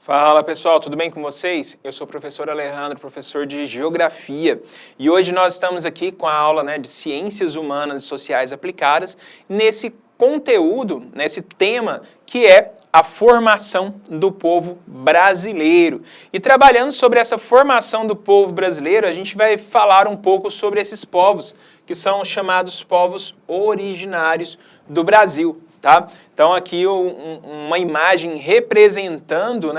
Fala pessoal, tudo bem com vocês? Eu sou o professor Alejandro, professor de Geografia, e hoje nós estamos aqui com a aula de Ciências Humanas e Sociais Aplicadas, nesse conteúdo, nesse tema que é a formação do povo brasileiro. E trabalhando sobre essa formação do povo brasileiro, a gente vai falar um pouco sobre esses povos, que são chamados povos originários do Brasil. Tá? Então aqui uma imagem representando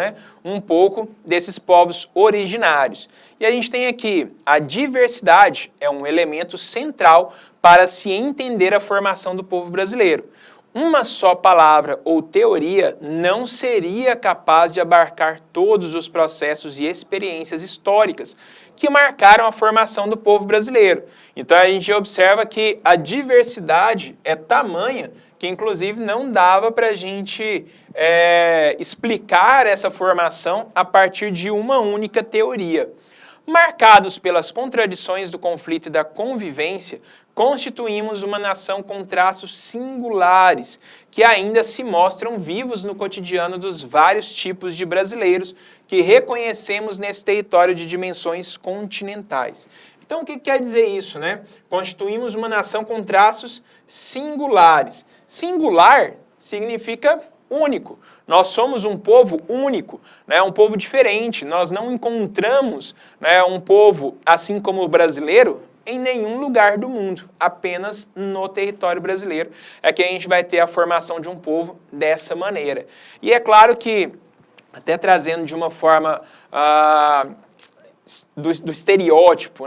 um pouco desses povos originários. E a gente tem aqui a diversidade é um elemento central para se entender a formação do povo brasileiro. Uma só palavra ou teoria não seria capaz de abarcar todos os processos e experiências históricas que marcaram a formação do povo brasileiro. Então a gente observa que a diversidade é tamanha que inclusive não dava para a gente explicar essa formação a partir de uma única teoria. Marcados pelas contradições do conflito e da convivência, constituímos uma nação com traços singulares, que ainda se mostram vivos no cotidiano dos vários tipos de brasileiros que reconhecemos nesse território de dimensões continentais. Então, o que quer dizer isso, Constituímos uma nação com traços singulares. Singular significa único. Nós somos um povo único, um povo diferente. Nós não encontramos um povo assim como o brasileiro em nenhum lugar do mundo, apenas no território brasileiro é que a gente vai ter a formação de um povo dessa maneira. E é claro que, até trazendo de uma forma do estereótipo,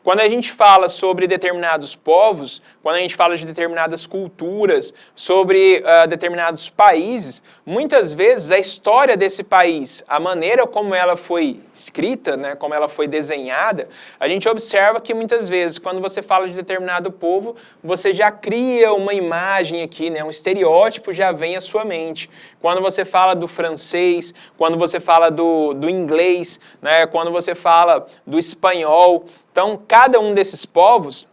Quando a gente fala sobre determinados povos, quando a gente fala de determinadas culturas, sobre determinados países, muitas vezes a história desse país, a maneira como ela foi escrita, como ela foi desenhada, a gente observa que muitas vezes, quando você fala de determinado povo, você já cria uma imagem aqui, um estereótipo já vem à sua mente. Quando você fala do francês, quando você fala do inglês, quando você fala do espanhol. Então, cada um desses povos,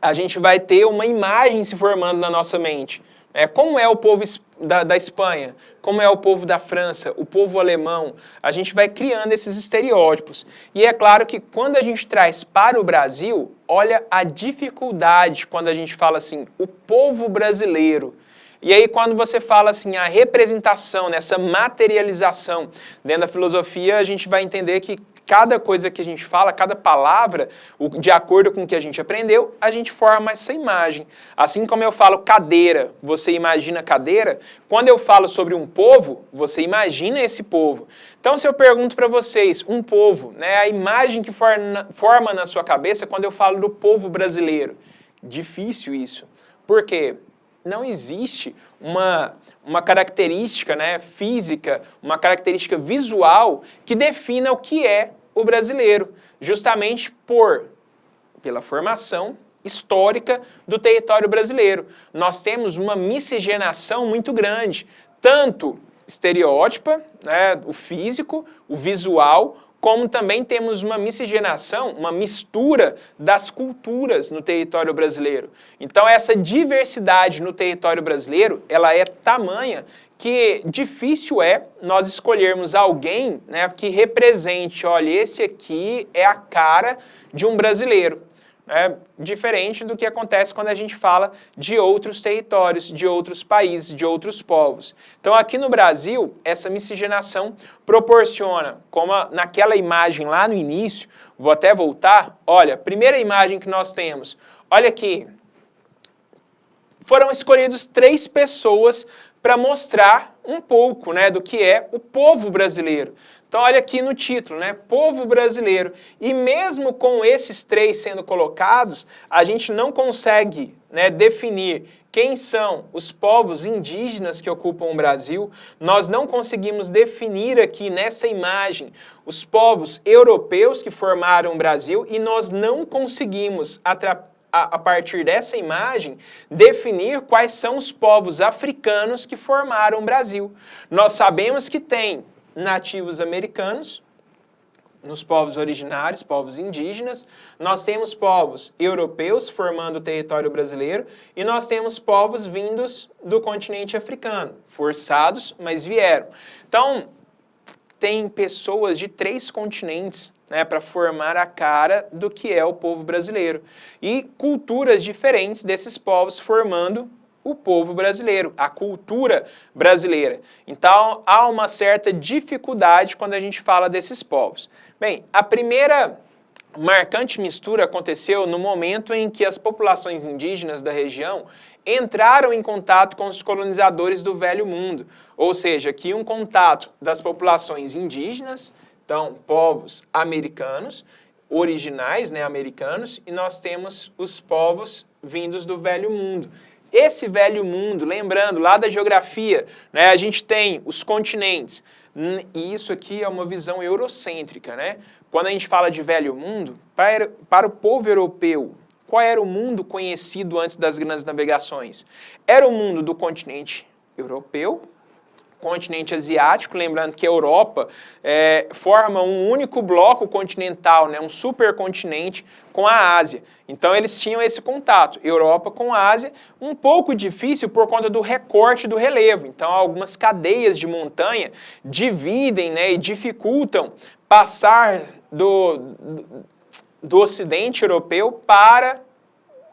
a gente vai ter uma imagem se formando na nossa mente. Como é o povo da Espanha? Como é o povo da França? O povo alemão? A gente vai criando esses estereótipos. E é claro que quando a gente traz para o Brasil, olha a dificuldade quando a gente fala assim, o povo brasileiro. E aí, quando você fala assim, a representação, essa materialização, dentro da filosofia, a gente vai entender que cada coisa que a gente fala, cada palavra, de acordo com o que a gente aprendeu, a gente forma essa imagem. Assim como eu falo cadeira, você imagina cadeira, quando eu falo sobre um povo, você imagina esse povo. Então, se eu pergunto para vocês, um povo, a imagem que forma na sua cabeça quando eu falo do povo brasileiro, difícil isso. Por quê? Não existe uma característica física, uma característica visual que defina o que é o brasileiro, justamente pela formação histórica do território brasileiro. Nós temos uma miscigenação muito grande, tanto estereótipa, o físico, o visual, como também temos uma miscigenação, uma mistura das culturas no território brasileiro. Então essa diversidade no território brasileiro, ela é tamanha que difícil é nós escolhermos alguém que represente, olha, esse aqui é a cara de um brasileiro. Diferente do que acontece quando a gente fala de outros territórios, de outros países, de outros povos. Então aqui no Brasil, essa miscigenação proporciona, como naquela imagem lá no início, vou até voltar, olha, primeira imagem que nós temos, olha aqui, foram escolhidos 3 pessoas para mostrar um pouco do que é o povo brasileiro. Então, olha aqui no título, povo brasileiro. E mesmo com esses 3 sendo colocados, a gente não consegue definir quem são os povos indígenas que ocupam o Brasil. Nós não conseguimos definir aqui nessa imagem os povos europeus que formaram o Brasil e nós não conseguimos a partir dessa imagem, definir quais são os povos africanos que formaram o Brasil. Nós sabemos que tem nativos americanos, nos povos originários, povos indígenas, nós temos povos europeus formando o território brasileiro e nós temos povos vindos do continente africano, forçados, mas vieram. Então, tem pessoas de 3 continentes, né, para formar a cara do que é o povo brasileiro. E culturas diferentes desses povos formando o povo brasileiro, a cultura brasileira. Então, há uma certa dificuldade quando a gente fala desses povos. Bem, a primeira marcante mistura aconteceu no momento em que as populações indígenas da região entraram em contato com os colonizadores do Velho Mundo, ou seja, aqui um contato das populações indígenas, então povos americanos, originais, né, americanos, e nós temos os povos vindos do Velho Mundo. Esse Velho Mundo, lembrando lá da geografia, né, a gente tem os continentes, e isso aqui é uma visão eurocêntrica, né? Quando a gente fala de Velho Mundo, para o povo europeu, qual era o mundo conhecido antes das grandes navegações? Era o mundo do continente europeu, continente asiático, lembrando que a Europa forma um único bloco continental, né, um supercontinente com a Ásia. Então eles tinham esse contato, Europa com a Ásia, um pouco difícil por conta do recorte do relevo. Então algumas cadeias de montanha dividem, né, e dificultam passar do ocidente europeu para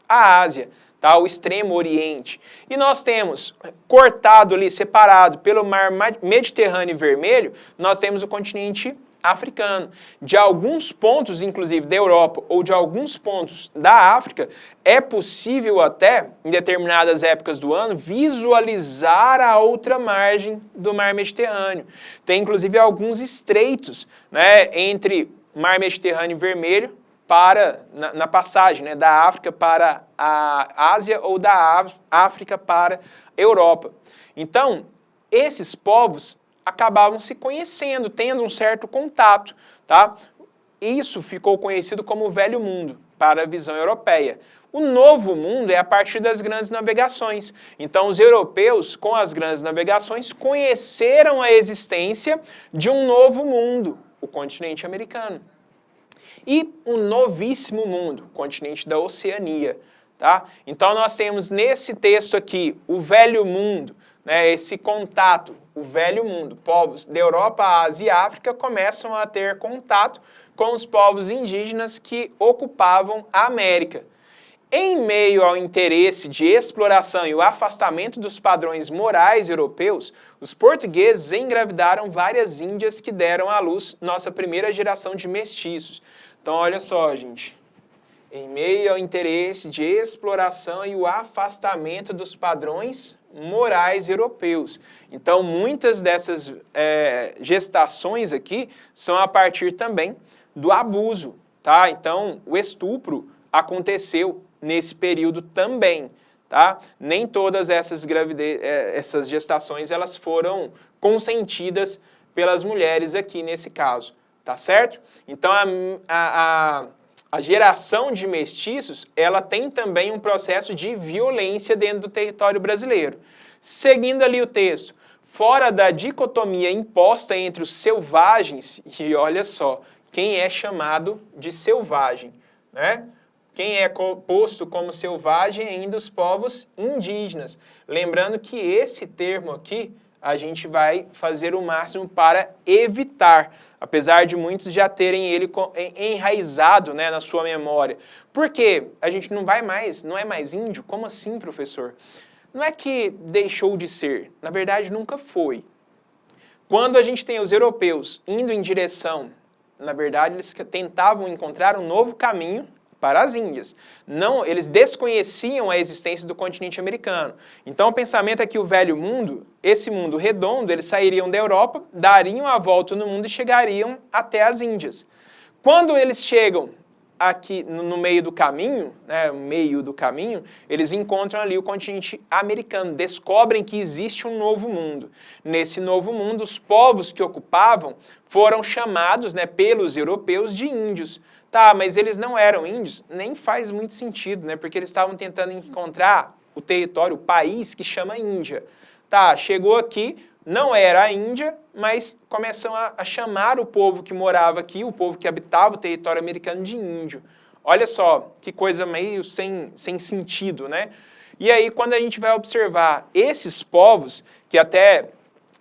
a Ásia. Tá, o extremo oriente. E nós temos, cortado ali, separado pelo mar Mediterrâneo Vermelho, nós temos o continente africano. De alguns pontos, inclusive da Europa, ou de alguns pontos da África, é possível até, em determinadas épocas do ano, visualizar a outra margem do mar Mediterrâneo. Tem, inclusive, alguns estreitos, né, entre mar Mediterrâneo Vermelho, na passagem, né, da África para a Ásia ou da África para a Europa. Então, esses povos acabavam se conhecendo, tendo um certo contato, tá? Isso ficou conhecido como o Velho Mundo, para a visão europeia. O Novo Mundo é a partir das grandes navegações. Então, os europeus, com as grandes navegações, conheceram a existência de um novo mundo, o continente americano. E um novíssimo mundo, o continente da Oceania. Tá? Então nós temos nesse texto aqui o Velho Mundo, né, esse contato, o Velho Mundo. Povos da Europa, Ásia e África começam a ter contato com os povos indígenas que ocupavam a América. Em meio ao interesse de exploração e o afastamento dos padrões morais europeus, os portugueses engravidaram várias índias que deram à luz nossa primeira geração de mestiços. Então, olha só, gente. Em meio ao interesse de exploração e o afastamento dos padrões morais europeus. Então, muitas dessas gestações aqui são a partir também do abuso, tá? Então, o estupro aconteceu nesse período também, tá? Nem todas essas essas gestações elas foram consentidas pelas mulheres aqui nesse caso. Tá certo? Então, a geração de mestiços, ela tem também um processo de violência dentro do território brasileiro. Seguindo ali o texto, fora da dicotomia imposta entre os selvagens, e olha só, quem é chamado de selvagem, né? Quem é posto como selvagem ainda os povos indígenas. Lembrando que esse termo aqui, a gente vai fazer o máximo para evitar, apesar de muitos já terem ele enraizado, né, na sua memória. Por quê? A gente não é mais índio? Como assim, professor? Não é que deixou de ser, na verdade nunca foi. Quando a gente tem os europeus indo em direção, na verdade eles tentavam encontrar um novo caminho para as Índias. Não, eles desconheciam a existência do continente americano. Então o pensamento é que o Velho Mundo, esse mundo redondo, eles sairiam da Europa, dariam a volta no mundo e chegariam até as Índias. Quando eles chegam aqui no meio do caminho, né, eles encontram ali o continente americano, descobrem que existe um novo mundo. Nesse novo mundo, os povos que ocupavam foram chamados, né, pelos europeus de índios. Tá, mas eles não eram índios? Nem faz muito sentido, né? Porque eles estavam tentando encontrar o território, o país que chama Índia. Tá, chegou aqui, não era a Índia, mas começam a chamar o povo que morava aqui, o povo que habitava o território americano de índio. Olha só, que coisa meio sem sentido, né? E aí, quando a gente vai observar esses povos, que até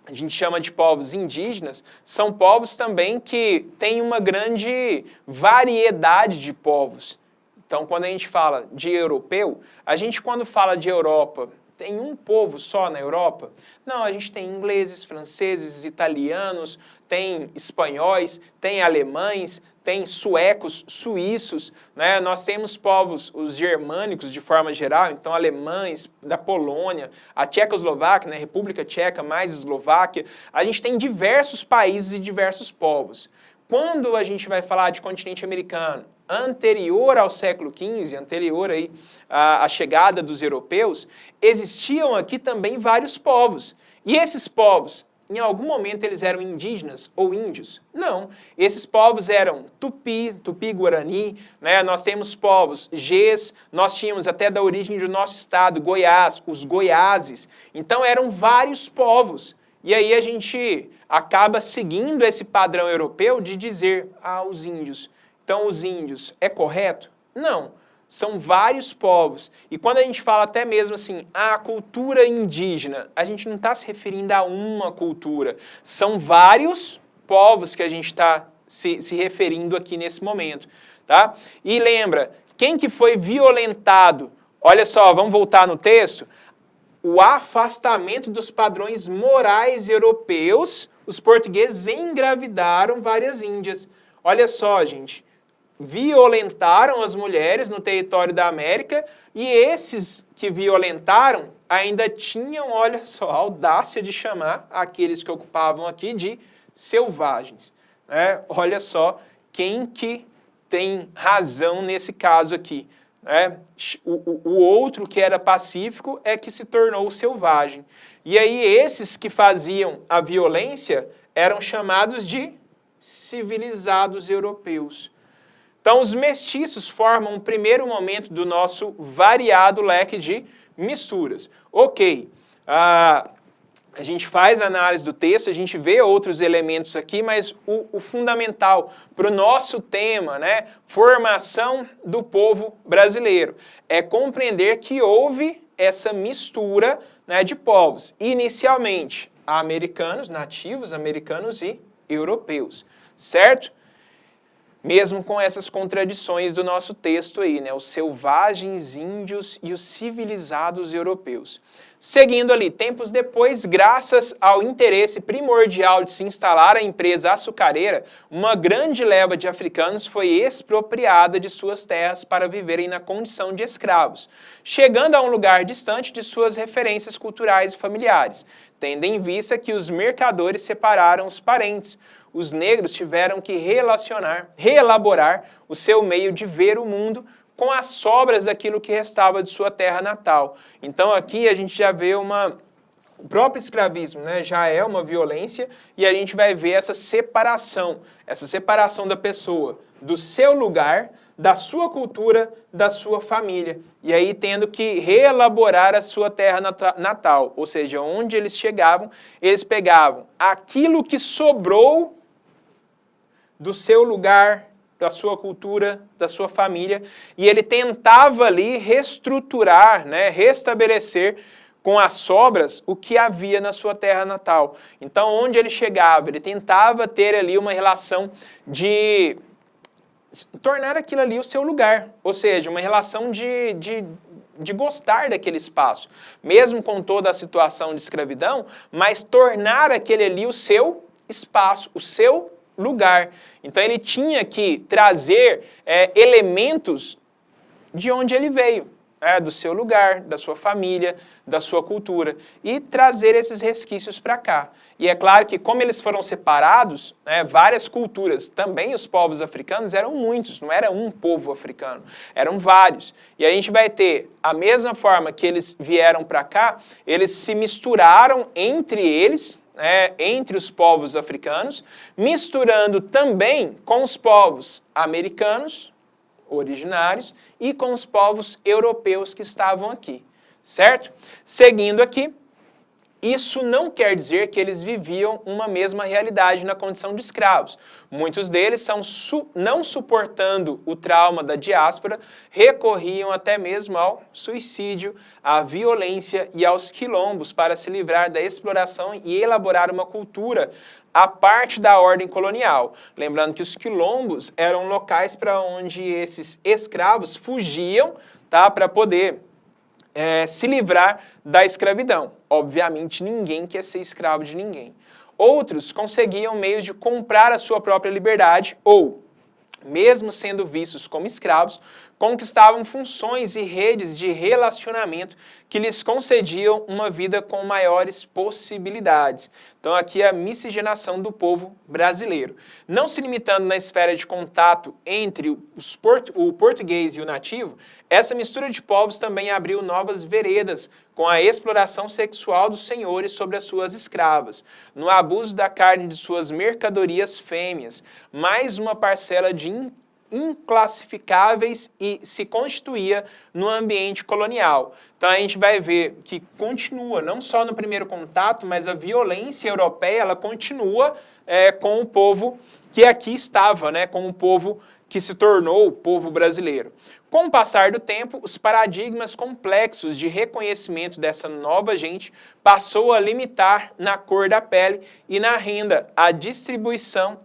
a gente chama de povos indígenas, são povos também que têm uma grande variedade de povos. Então, quando a gente fala de europeu, a gente quando fala de Europa, tem um povo só na Europa? Não, a gente tem ingleses, franceses, italianos, tem espanhóis, tem alemães, tem suecos, suíços, né? Nós temos povos, os germânicos de forma geral, então alemães, da Polônia, a Tchecoslováquia, né? República Tcheca mais Eslováquia. A gente tem diversos países e diversos povos. Quando a gente vai falar de continente americano, anterior ao século XV, anterior aí à chegada dos europeus, existiam aqui também vários povos. E esses povos, em algum momento eles eram indígenas ou índios? Não. Esses povos eram Tupi, Tupi-Guarani, né? Nós temos povos Gês, nós tínhamos até da origem do nosso estado, Goiás, os Goiáses. Então eram vários povos. E aí a gente acaba seguindo esse padrão europeu de dizer, os índios. Então, os índios, é correto? Não. São vários povos. E quando a gente fala até mesmo assim, a cultura indígena, a gente não está se referindo a uma cultura. São vários povos que a gente está se referindo aqui nesse momento. Tá? E lembra, quem que foi violentado? Olha só, vamos voltar no texto. O afastamento dos padrões morais europeus, os portugueses engravidaram várias índias. Olha só, gente. Violentaram as mulheres no território da América e esses que violentaram ainda tinham, olha só, a audácia de chamar aqueles que ocupavam aqui de selvagens. Né? Olha só quem que tem razão nesse caso aqui. Né? O outro que era pacífico é que se tornou selvagem. E aí esses que faziam a violência eram chamados de civilizados europeus. Então, os mestiços formam um primeiro momento do nosso variado leque de misturas. Ok, a gente faz a análise do texto, a gente vê outros elementos aqui, mas o fundamental para o nosso tema, né, formação do povo brasileiro, é compreender que houve essa mistura, né, de povos, inicialmente americanos, nativos americanos e europeus, certo? Mesmo com essas contradições do nosso texto aí, né? Os selvagens índios e os civilizados europeus. Seguindo ali, tempos depois, graças ao interesse primordial de se instalar a empresa açucareira, uma grande leva de africanos foi expropriada de suas terras para viverem na condição de escravos, chegando a um lugar distante de suas referências culturais e familiares, tendo em vista que os mercadores separaram os parentes. Os negros tiveram que reelaborar o seu meio de ver o mundo com as sobras daquilo que restava de sua terra natal. Então aqui a gente já vê o próprio escravismo, né, já é uma violência e a gente vai ver essa separação da pessoa do seu lugar, da sua cultura, da sua família. E aí tendo que reelaborar a sua terra natal, ou seja, onde eles chegavam, eles pegavam aquilo que sobrou do seu lugar, da sua cultura, da sua família, e ele tentava ali reestruturar, né, restabelecer com as sobras o que havia na sua terra natal. Então, onde ele chegava, ele tentava ter ali uma relação de tornar aquilo ali o seu lugar, ou seja, uma relação de gostar daquele espaço, mesmo com toda a situação de escravidão, mas tornar aquele ali o seu espaço, o seu lugar. Então ele tinha que trazer elementos de onde ele veio, do seu lugar, da sua família, da sua cultura, e trazer esses resquícios para cá. E é claro que como eles foram separados, várias culturas, também os povos africanos eram muitos, não era um povo africano, eram vários. E a gente vai ter, a mesma forma que eles vieram para cá, eles se misturaram entre eles, entre os povos africanos, misturando também com os povos americanos, originários, e com os povos europeus que estavam aqui, certo? Seguindo aqui, Isso não quer dizer que eles viviam uma mesma realidade na condição de escravos. Muitos deles, não suportando o trauma da diáspora, recorriam até mesmo ao suicídio, à violência e aos quilombos para se livrar da exploração e elaborar uma cultura à parte da ordem colonial. Lembrando que os quilombos eram locais para onde esses escravos fugiam, tá, para poder se livrar da escravidão. Obviamente, ninguém quer ser escravo de ninguém. Outros conseguiam meios de comprar a sua própria liberdade ou, mesmo sendo vistos como escravos, conquistavam funções e redes de relacionamento que lhes concediam uma vida com maiores possibilidades. Então aqui a miscigenação do povo brasileiro. Não se limitando na esfera de contato entre o português e o nativo, essa mistura de povos também abriu novas veredas com a exploração sexual dos senhores sobre as suas escravas, no abuso da carne de suas mercadorias fêmeas, mais uma parcela de inclassificáveis e se constituía no ambiente colonial. Então a gente vai ver que continua, não só no primeiro contato, mas a violência europeia, ela continua com o povo que aqui estava, né, com o povo que se tornou o povo brasileiro. Com o passar do tempo, os paradigmas complexos de reconhecimento dessa nova gente passou a limitar na cor da pele e na renda a distinção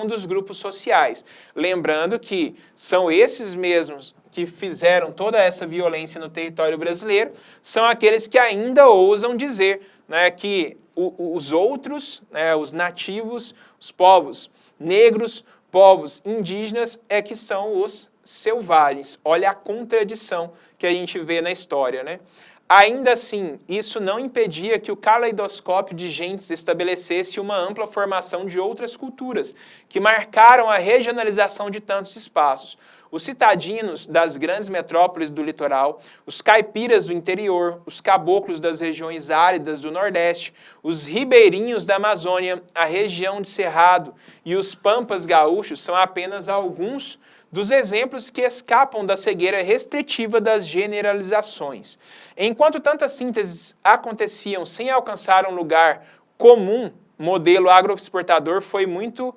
dos grupos sociais. Lembrando que são esses mesmos que fizeram toda essa violência no território brasileiro, são aqueles que ainda ousam dizer, né, que os outros, né, os nativos, os povos negros, povos indígenas é que são os selvagens. Olha a contradição que a gente vê na história, né? Ainda assim, isso não impedia que o caleidoscópio de gentes estabelecesse uma ampla formação de outras culturas, que marcaram a regionalização de tantos espaços. Os citadinos das grandes metrópoles do litoral, os caipiras do interior, os caboclos das regiões áridas do Nordeste, os ribeirinhos da Amazônia, a região de Cerrado e os pampas gaúchos são apenas alguns dos exemplos que escapam da cegueira restritiva das generalizações. Enquanto tantas sínteses aconteciam sem alcançar um lugar comum, o modelo agroexportador foi muito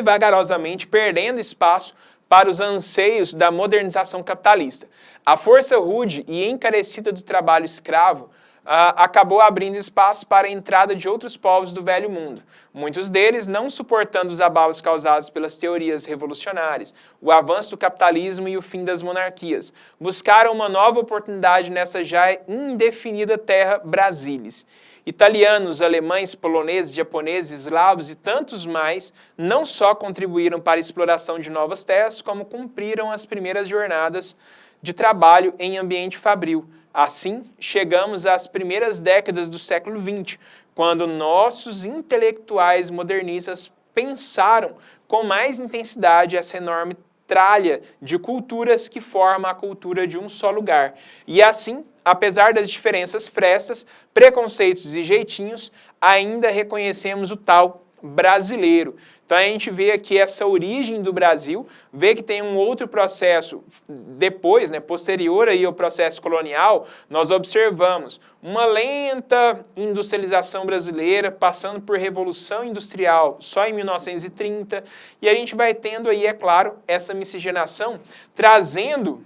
vagarosamente perdendo espaço para os anseios da modernização capitalista. A força rude e encarecida do trabalho escravo acabou abrindo espaço para a entrada de outros povos do velho mundo. Muitos deles, não suportando os abalos causados pelas teorias revolucionárias, o avanço do capitalismo e o fim das monarquias, buscaram uma nova oportunidade nessa já indefinida terra Brasilis. Italianos, alemães, poloneses, japoneses, eslavos e tantos mais não só contribuíram para a exploração de novas terras, como cumpriram as primeiras jornadas de trabalho em ambiente fabril. Assim, chegamos às primeiras décadas do século XX, quando nossos intelectuais modernistas pensaram com mais intensidade essa enorme tralha de culturas que forma a cultura de um só lugar. E assim, apesar das diferenças frestas, preconceitos e jeitinhos, ainda reconhecemos o tal brasileiro. Então a gente vê aqui essa origem do Brasil, vê que tem um outro processo depois, né, posterior aí ao processo colonial, nós observamos uma lenta industrialização brasileira, passando por Revolução Industrial só em 1930, e a gente vai tendo aí, é claro, essa miscigenação, trazendo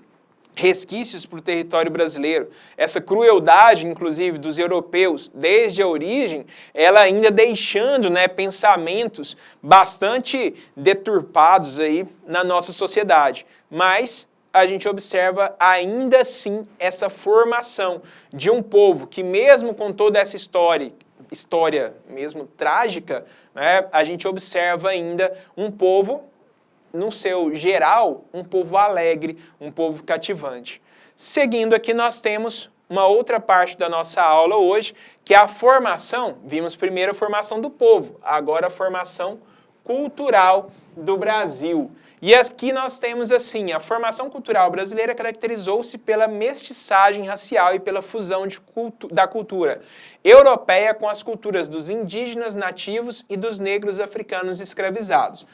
resquícios para o território brasileiro. Essa crueldade, inclusive, dos europeus, desde a origem, ela ainda deixando, né, pensamentos bastante deturpados aí na nossa sociedade. Mas a gente observa ainda assim essa formação de um povo que, mesmo com toda essa história mesmo trágica, né, a gente observa ainda um povo, no seu geral, um povo alegre, um povo cativante. Seguindo aqui, nós temos uma outra parte da nossa aula hoje, que é a formação. Vimos primeiro a formação do povo, agora a formação cultural do Brasil. E aqui nós temos assim, a formação cultural brasileira caracterizou-se pela mestiçagem racial e pela fusão da cultura europeia com as culturas dos indígenas nativos e dos negros africanos escravizados.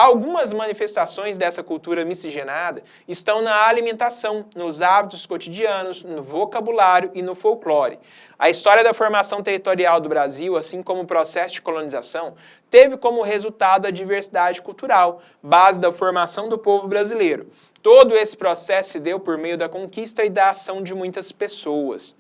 Algumas manifestações dessa cultura miscigenada estão na alimentação, nos hábitos cotidianos, no vocabulário e no folclore. A história da formação territorial do Brasil, assim como o processo de colonização, teve como resultado a diversidade cultural, base da formação do povo brasileiro. Todo esse processo se deu por meio da conquista e da ação de muitas pessoas.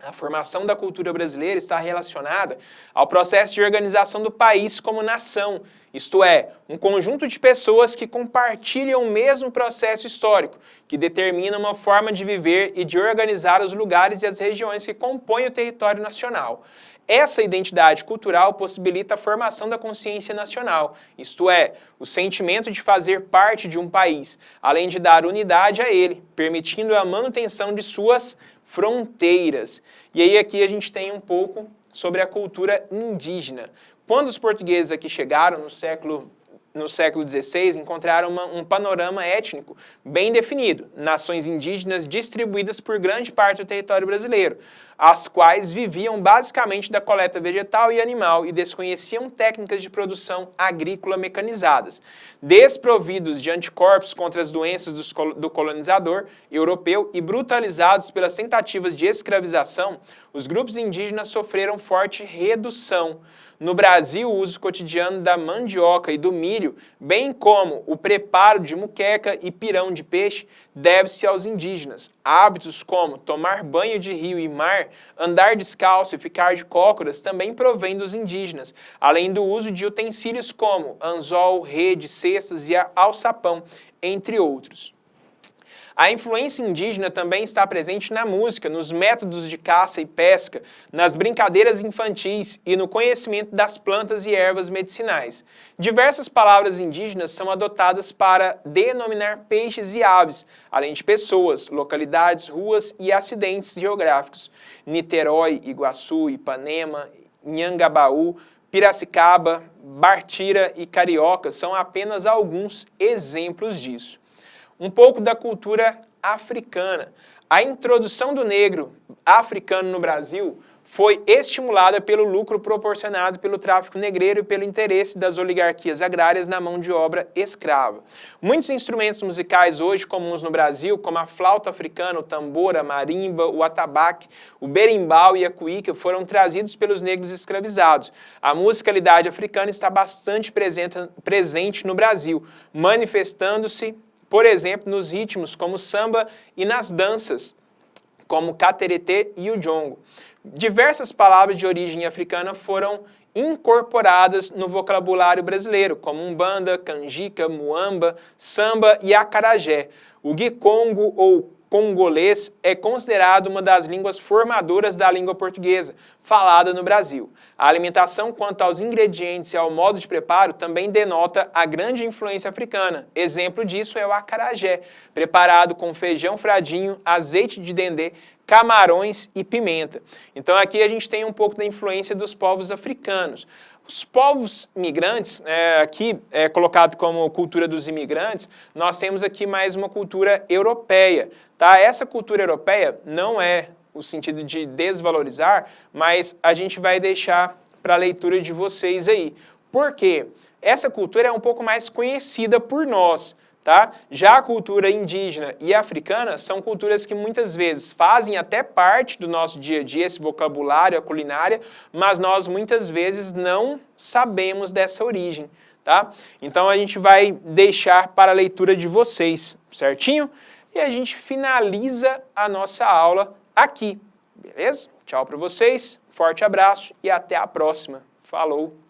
A formação da cultura brasileira está relacionada ao processo de organização do país como nação, isto é, um conjunto de pessoas que compartilham o mesmo processo histórico, que determina uma forma de viver e de organizar os lugares e as regiões que compõem o território nacional. Essa identidade cultural possibilita a formação da consciência nacional, isto é, o sentimento de fazer parte de um país, além de dar unidade a ele, permitindo a manutenção de suas fronteiras. E aí aqui a gente tem um pouco sobre a cultura indígena. Quando os portugueses aqui chegaram no século XVI, encontraram um panorama étnico bem definido, nações indígenas distribuídas por grande parte do território brasileiro, as quais viviam basicamente da coleta vegetal e animal e desconheciam técnicas de produção agrícola mecanizadas. Desprovidos de anticorpos contra as doenças do colonizador europeu e brutalizados pelas tentativas de escravização, os grupos indígenas sofreram forte redução. No Brasil, o uso cotidiano da mandioca e do milho, bem como o preparo de muqueca e pirão de peixe, deve-se aos indígenas. Hábitos como tomar banho de rio e mar, andar descalço e ficar de cócoras também provêm dos indígenas, além do uso de utensílios como anzol, rede, cestas e alçapão, entre outros. A influência indígena também está presente na música, nos métodos de caça e pesca, nas brincadeiras infantis e no conhecimento das plantas e ervas medicinais. Diversas palavras indígenas são adotadas para denominar peixes e aves, além de pessoas, localidades, ruas e acidentes geográficos. Niterói, Iguaçu, Ipanema, Nhangabaú, Piracicaba, Bartira e Carioca são apenas alguns exemplos disso. Um pouco da cultura africana. A introdução do negro africano no Brasil foi estimulada pelo lucro proporcionado pelo tráfico negreiro e pelo interesse das oligarquias agrárias na mão de obra escrava. Muitos instrumentos musicais hoje comuns no Brasil, como a flauta africana, o tambor, a marimba, o atabaque, o berimbau e a cuíca, foram trazidos pelos negros escravizados. A musicalidade africana está bastante presente no Brasil, manifestando-se, por exemplo, nos ritmos como samba e nas danças, como o cateretê e o jongo. Diversas palavras de origem africana foram incorporadas no vocabulário brasileiro, como umbanda, canjica, muamba, samba e acarajé. O guicongo ou congolês é considerado uma das línguas formadoras da língua portuguesa, falada no Brasil. A alimentação quanto aos ingredientes e ao modo de preparo também denota a grande influência africana. Exemplo disso é o acarajé, preparado com feijão fradinho, azeite de dendê, camarões e pimenta. Então aqui a gente tem um pouco da influência dos povos africanos. Os povos migrantes, aqui é colocado como cultura dos imigrantes, nós temos aqui mais uma cultura europeia. Tá? Essa cultura europeia não é o sentido de desvalorizar, mas a gente vai deixar para a leitura de vocês aí. Por quê? Essa cultura é um pouco mais conhecida por nós. Tá? Já a cultura indígena e africana são culturas que muitas vezes fazem até parte do nosso dia a dia, esse vocabulário, a culinária, mas nós muitas vezes não sabemos dessa origem. Tá? Então a gente vai deixar para a leitura de vocês, certinho? E a gente finaliza a nossa aula aqui, beleza? Tchau para vocês, forte abraço e até a próxima. Falou!